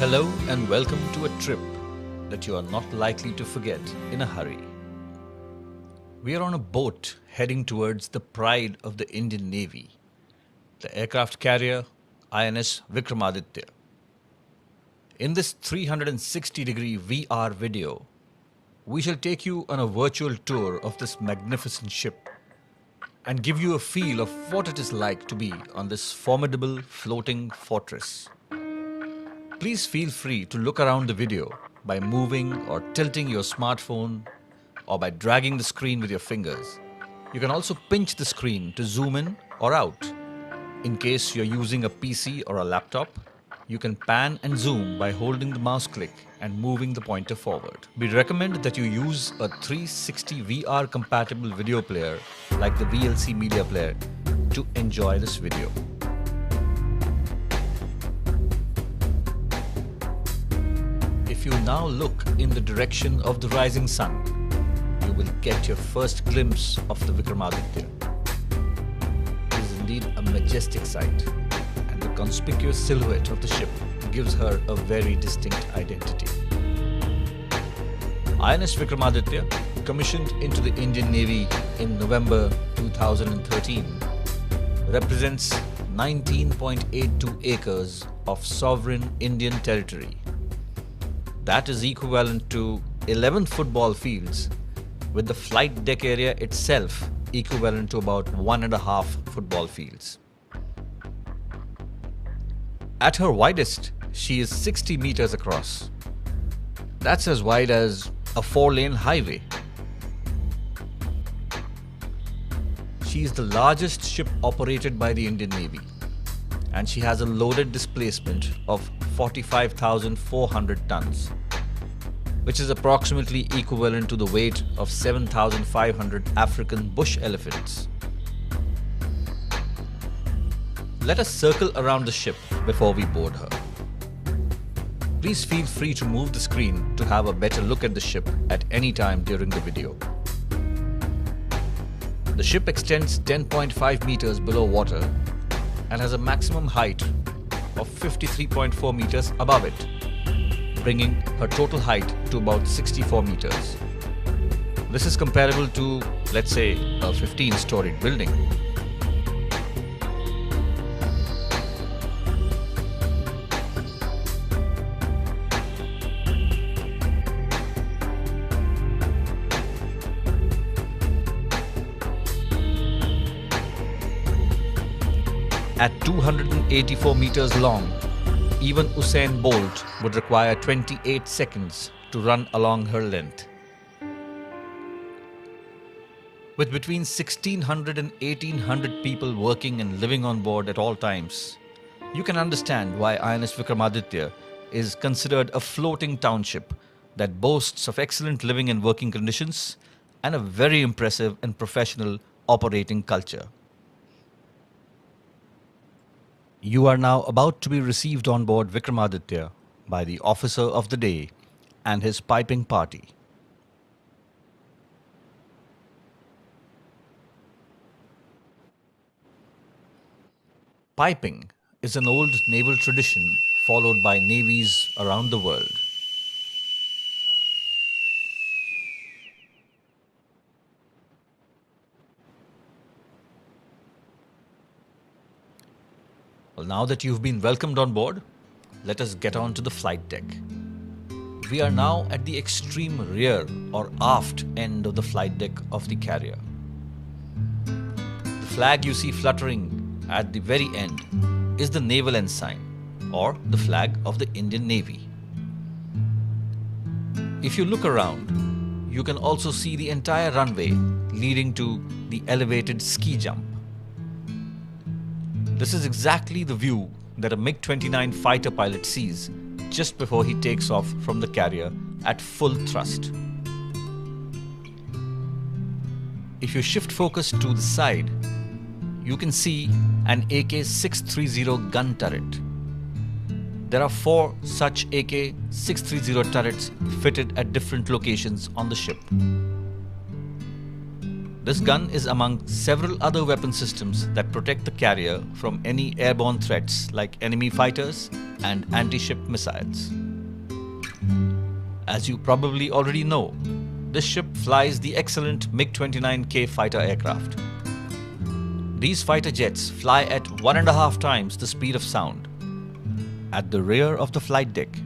Hello and welcome to a trip that you are not likely to forget in a hurry. We are on a boat heading towards the pride of the Indian Navy, the aircraft carrier INS Vikramaditya. In this 360-degree VR video, we shall take you on a virtual tour of this magnificent ship and give you a feel of what it is like to be on this formidable floating fortress. Please feel free to look around the video by moving or tilting your smartphone or by dragging the screen with your fingers. You can also pinch the screen to zoom in or out. In case you're using a PC or a laptop, you can pan and zoom by holding the mouse click and moving the pointer forward. We recommend that you use a 360 VR compatible video player like the VLC media player to enjoy this video. If you now look in the direction of the rising sun, you will get your first glimpse of the Vikramaditya. It is indeed a majestic sight, and the conspicuous silhouette of the ship gives her a very distinct identity. INS Vikramaditya, commissioned into the Indian Navy in November 2013, represents 19.82 acres of sovereign Indian territory. That is equivalent to 11 football fields, with the flight deck area itself equivalent to about 1.5 football fields. At her widest, she is 60 meters across. That's as wide as a 4-lane highway. She is the largest ship operated by the Indian Navy, and she has a loaded displacement of 45,400 tons, which is approximately equivalent to the weight of 7,500 African bush elephants. Let us circle around the ship before we board her. Please feel free to move the screen to have a better look at the ship at any time during the video. The ship extends 10.5 meters below water and has a maximum height of 53.4 meters above it, bringing her total height to about 64 meters. This is comparable to, let's say, a 15-storied building. At 284 meters long, even Usain Bolt would require 28 seconds to run along her length. With between 1,600 and 1,800 people working and living on board at all times, you can understand why INS Vikramaditya is considered a floating township that boasts of excellent living and working conditions and a very impressive and professional operating culture. You are now about to be received on board Vikramaditya by the officer of the day and his piping party. Piping is an old naval tradition followed by navies around the world. Well, now that you've been welcomed on board, let us get on to the flight deck. We are now at the extreme rear or aft end of the flight deck of the carrier. The flag you see fluttering at the very end is the naval ensign, or the flag of the Indian Navy. If you look around, you can also see the entire runway leading to the elevated ski jump. This is exactly the view that a MiG-29 fighter pilot sees just before he takes off from the carrier at full thrust. If you shift focus to the side, you can see an AK-630 gun turret. There are 4 such AK-630 turrets fitted at different locations on the ship. This gun is among several other weapon systems that protect the carrier from any airborne threats like enemy fighters and anti-ship missiles. As you probably already know, this ship flies the excellent MiG-29K fighter aircraft. These fighter jets fly at 1.5 times the speed of sound. At the rear of the flight deck,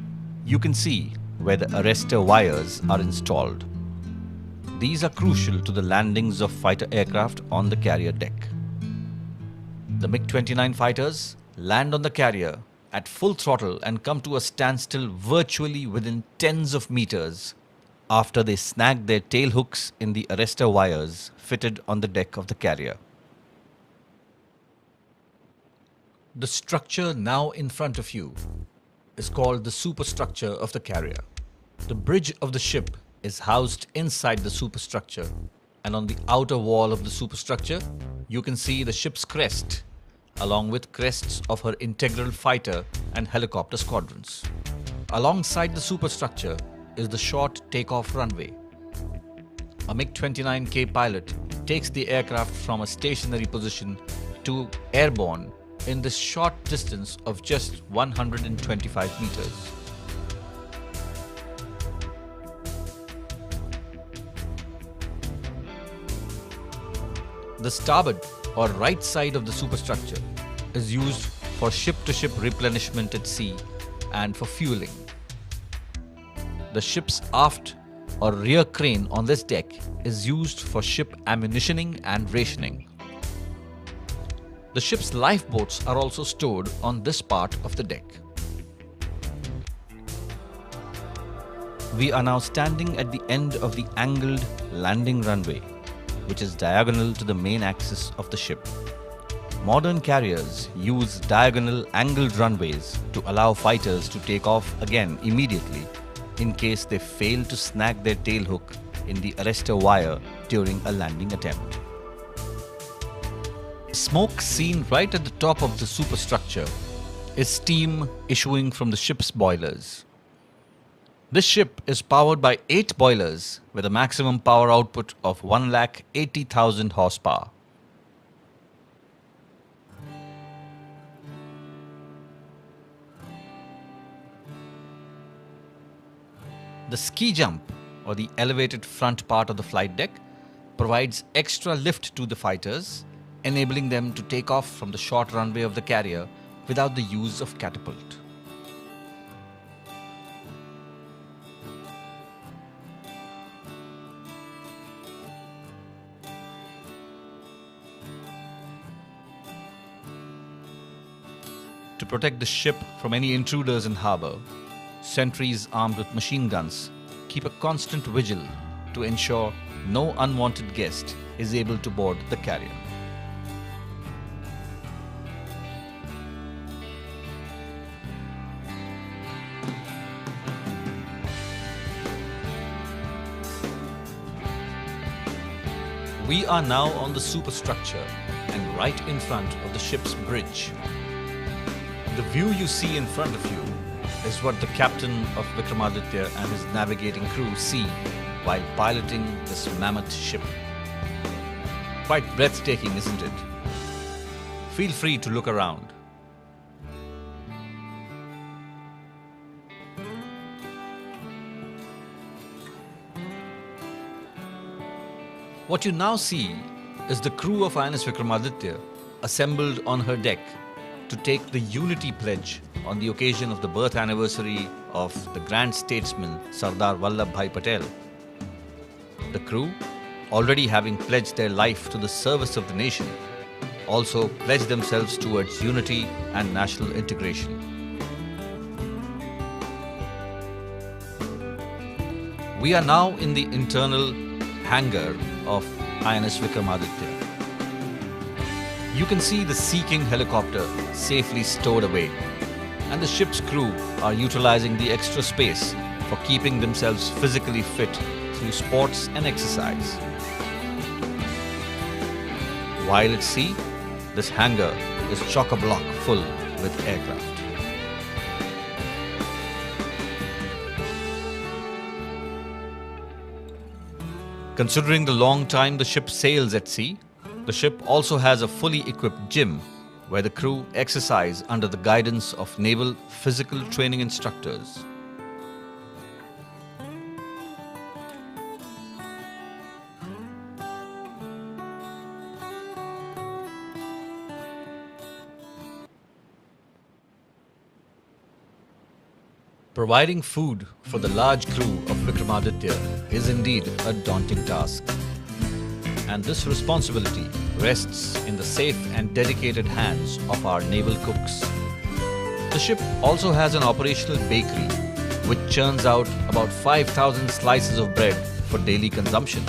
you can see where the arrestor wires are installed. These are crucial to the landings of fighter aircraft on the carrier deck. The MiG-29 fighters land on the carrier at full throttle and come to a standstill virtually within tens of meters after they snag their tail hooks in the arrestor wires fitted on the deck of the carrier. The structure now in front of you is called the superstructure of the carrier. The bridge of the ship is housed inside the superstructure, and on the outer wall of the superstructure, you can see the ship's crest, along with crests of her integral fighter and helicopter squadrons. Alongside the superstructure is the short takeoff runway. A MiG-29K pilot takes the aircraft from a stationary position to airborne in this short distance of just 125 meters. The starboard or right side of the superstructure is used for ship-to-ship replenishment at sea and for fueling. The ship's aft or rear crane on this deck is used for ship ammunitioning and rationing. The ship's lifeboats are also stored on this part of the deck. We are now standing at the end of the angled landing runway, which is diagonal to the main axis of the ship. Modern carriers use diagonal angled runways to allow fighters to take off again immediately in case they fail to snag their tailhook in the arrestor wire during a landing attempt. Smoke seen right at the top of the superstructure is steam issuing from the ship's boilers. This ship is powered by 8 boilers with a maximum power output of 180,000 horsepower. The ski jump, or the elevated front part of the flight deck, provides extra lift to the fighters, enabling them to take off from the short runway of the carrier without the use of catapult. To protect the ship from any intruders in harbor, sentries armed with machine guns keep a constant vigil to ensure no unwanted guest is able to board the carrier. We are now on the superstructure and right in front of the ship's bridge. The view you see in front of you is what the captain of Vikramaditya and his navigating crew see while piloting this mammoth ship. Quite breathtaking, isn't it? Feel free to look around. What you now see is the crew of INS Vikramaditya assembled on her deck to take the Unity Pledge on the occasion of the birth anniversary of the grand statesman Sardar Vallabhbhai Patel. The crew, already having pledged their life to the service of the nation, also pledged themselves towards unity and national integration. We are now in the internal hangar of INS Vikramaditya. You can see the Sea King helicopter safely stowed away, and the ship's crew are utilizing the extra space for keeping themselves physically fit through sports and exercise. While at sea, this hangar is chock-a-block full with aircraft. Considering the long time the ship sails at sea, the ship also has a fully equipped gym where the crew exercise under the guidance of naval physical training instructors. Providing food for the large crew of Vikramaditya is indeed a daunting task. And this responsibility rests in the safe and dedicated hands of our naval cooks. The ship also has an operational bakery which churns out about 5,000 slices of bread for daily consumption.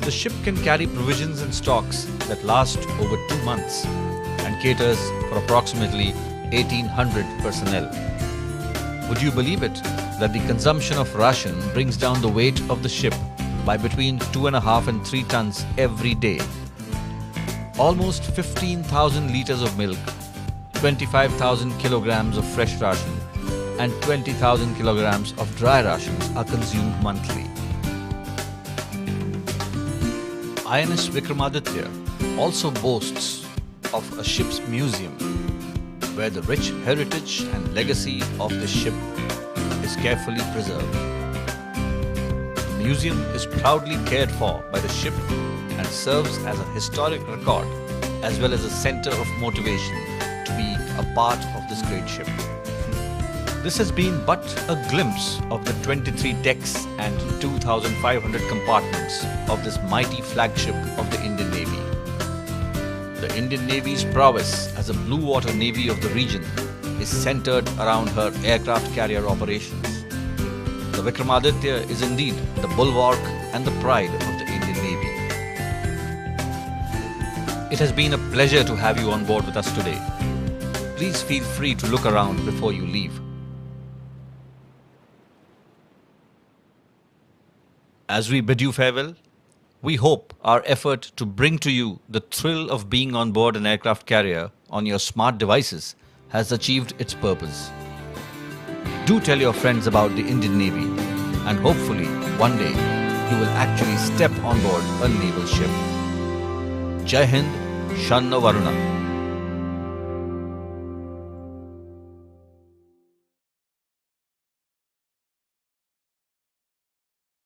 The ship can carry provisions and stocks that last over 2 months and caters for approximately 1,800 personnel. Would you believe it that the consumption of ration brings down the weight of the ship by between 2.5 and 3 tons every day? Almost 15,000 liters of milk, 25,000 kilograms of fresh ration, and 20,000 kilograms of dry rations are consumed monthly. INS Vikramaditya also boasts of a ship's museum where the rich heritage and legacy of the ship is carefully preserved. The museum is proudly cared for by the ship and serves as a historic record as well as a center of motivation to be a part of this great ship. This has been but a glimpse of the 23 decks and 2,500 compartments of this mighty flagship of the Indian Navy. The Indian Navy's prowess as a blue water navy of the region is centered around her aircraft carrier operations. The Vikramaditya is indeed the bulwark and the pride of the Indian Navy. It has been a pleasure to have you on board with us today. Please feel free to look around before you leave. As we bid you farewell, we hope our effort to bring to you the thrill of being on board an aircraft carrier on your smart devices has achieved its purpose. Do tell your friends about the Indian Navy, and hopefully one day you will actually step on board a naval ship. Jai Hind, Shanna Varuna.